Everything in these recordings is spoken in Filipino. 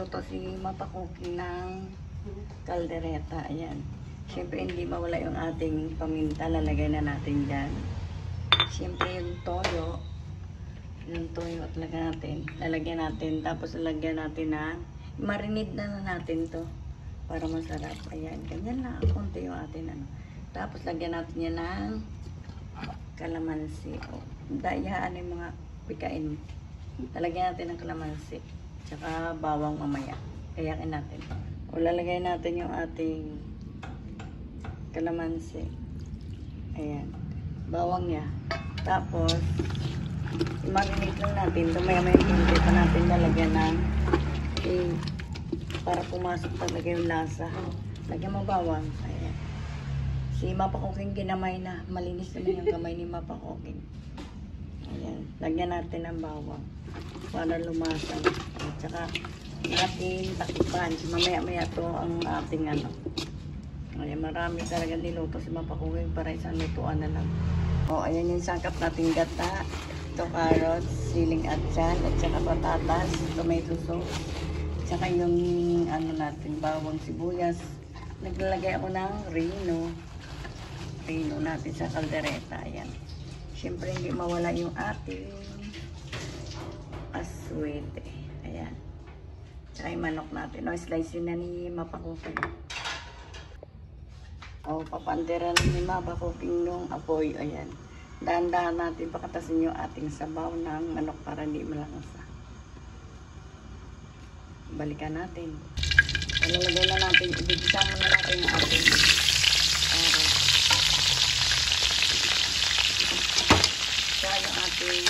magluluto si Mapa Cooking ng kaldereta. Ayan. Siyempre hindi mawala yung ating paminta. Lalagay na natin dyan. Siyempre yung toyo. Yung toyo at lalagyan natin. Tapos lalagyan natin na marinate na natin to. Para masarap. Ayan. Ganyan lang. Konti yung atin ano. Tapos lagyan natin yan ng kalamansi. O, dayaan yung mga pikain. Lalagyan natin ng kalamansi. Tsaka bawang mamaya. Kayakin natin. O lalagay natin yung ating kalamansi. Ayan. Bawang niya. Tapos, i-marinate lang natin. Tumaya-maya hindi pa natin lalagyan ng para pumasok talaga yung lasa. Lagyan mo bawang. Ayan. Si Mapa Cooking ginamay na. Malinis naman yung kamay ni Mapa Cooking. Ayan. Lagyan natin ng bawang para lumasa. At saka natin takpan. Mamaya-maya to ang ating ano. Ayan, marami talaga niluto si Mapa Cooking para isang lutuan na lang. O, ayan yung sangkap nating gata. Ito carrots, siling atsan, at saka patatas, tomato sauce. Tsaka yung ano natin, bawang sibuyas. Naglalagay ako ng rino. Rino natin sa kaldereta. Ayan. Siyempre hindi mawala yung ating aswete. Ayan. Tsaka yung manok natin. O, slice yun na ni Mapa Cooking. O, papanderan ni Mapa Cooking nung apoy. Ayan. Dahan-dahan natin pakatasin yung ating sabaw ng manok para hindi malangsa. Balikan natin. Ilalagay na natin. Ibigisa muna natin yung ating carrot. Tsaka yung ating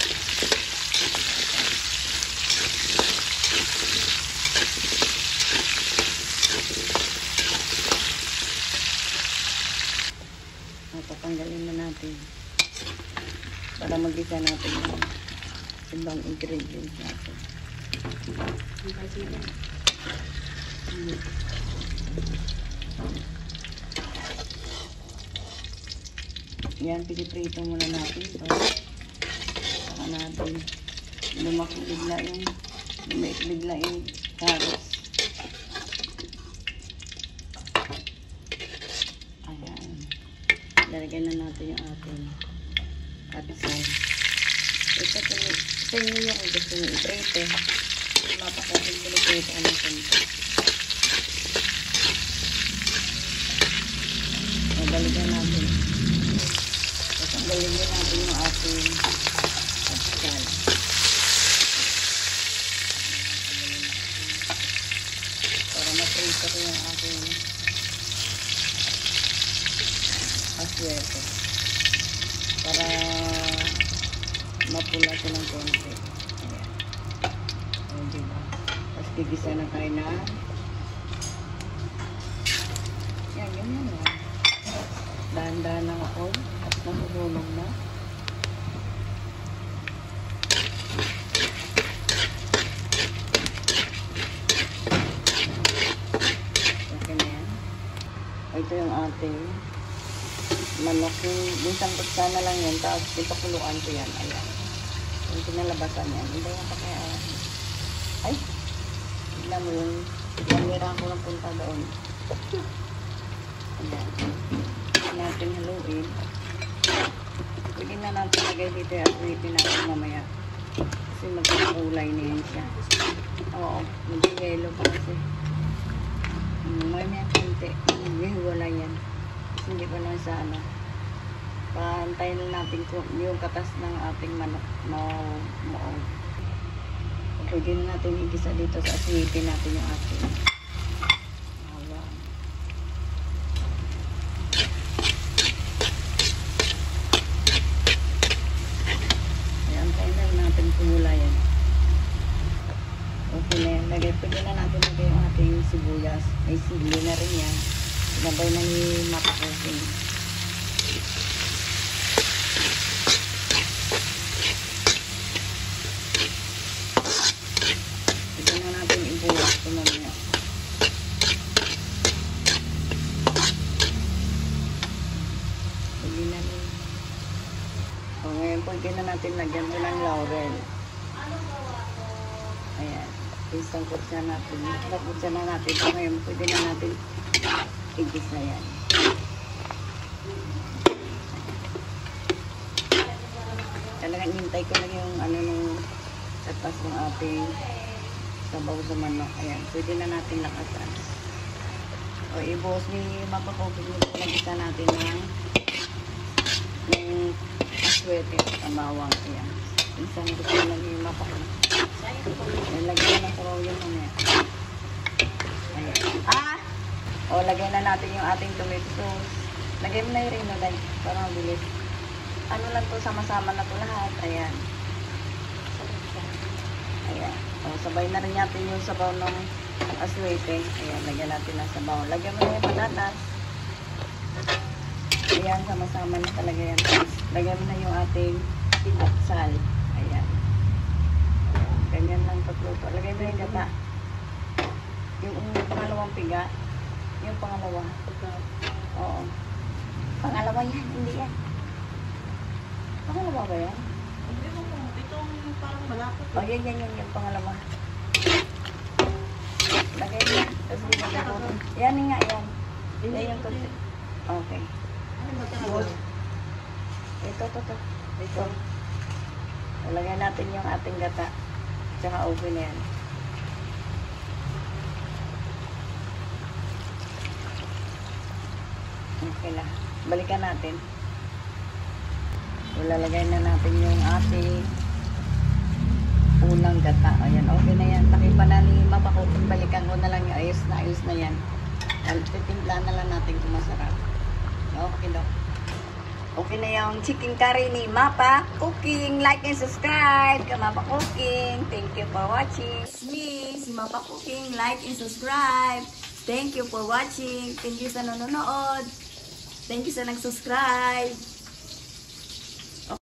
tatanggalin na natin para mag-isa natin yung ibang ingredients natin. Yan, piniprito muna natin ito. Saka natin lumaki bigla yung carrots. Ayan. Lalagyan na natin yung ating atsan. Ito sa inyo yung kung gusto nyo i-prete. Mapa Cooking piniprito ko na ito. Balikan natin. Tatanggalin natin yung ating atsan. Para maprito ko yung ating aswete. Para mapula siya ng konti. Ayan. O, diba? Tapos gigisa na tayo na yan, ganyan na. Dahan-dahan lang ako at nahulog na. Okay na yan. O, ito yung ating manok. Minsan sana lang yan. Tapos ipakuluan ko yan. Ayan. Yung pinalabasan yan. Hindi yan pa kaya. Ay! Tignan mo yung kamera ko lang punta doon. Ayan. Natin haluin. Pwede na natin lagay dito at wipin natin mamaya. Kasi magkakulay na yan siya. Oo. Mag-yellow pa kasi. May konti. Wala yan. Kasi hindi pa lang sa ano. Paantayin na natin yung katas ng ating manok. Maong. Pwede na natin igisa dito sa aswipin natin yung ating. Kumula yan. Okay na yan. Pwede na natin lagay yung ating sibuyas. May sili na rin yan. Sinabay na ni Mapa Cooking. Pwede na natin ibuwas ito mamaya. Pwede na rin. O ngayon pwede na natin lagyan ito ng laurel. Ayan. isang kutsa natin. Isang kutsa na natin. So ngayon, pwede na natin igisa yan. Talagang hintay ko lang yung ano nung katas ng ating sabaw sa manok. Ayan, pwede na natin lakasan. O ibuhos ni mapakopig nito. Nagisa natin ng aswete ang bawang. Ayan. Isang gusto lang yung mapakopig. Lagyan na sa royal mamaya. Ayan. O lagyan na natin yung ating tomato sauce. Lagyan mo na yung rino dahil para mabilis. Ano lang to, sama-sama na to lahat. Ayan. Ayan. O, sabay na rin natin yung sabaw ng aswete. Ayan, lagyan natin ng sabaw. Lagyan mo na yung patatas. Ayan, sama-sama na talaga yan. Lagyan mo na yung ating atsal. Ayan. Ganyan lang pagluto. Lagyan mo na yung gata. Yung pangalawang piga. Yung pangalawa. Oo. Pangalawa yan, hindi yan. Pangalawa ba yan? Itong parang malapot. O, yan, yung pangalawa. Lagay mo. Tapos bigyan ko. Yan nga, yan. Yan yung konti. Okay. Good. Ito. Ito. Lagay natin yung ating gata. Tsaka open na yan. Okay na. Balikan natin. Ilalagay na natin yung ating unang gata. Ayan, okay na yan. Takipan na ni mapakupin. Balikan ko na lang yung ayos na yan. Titimpla na lang natin kung masarap. Okay, Dok. Okay na yung chicken curry ni Mapa Cooking. Like and subscribe ka Mapa Cooking. Thank you for watching. It's me, si Mapa Cooking. Like and subscribe. Thank you for watching. Thank you sa nanonood. Thank you sa nag-subscribe.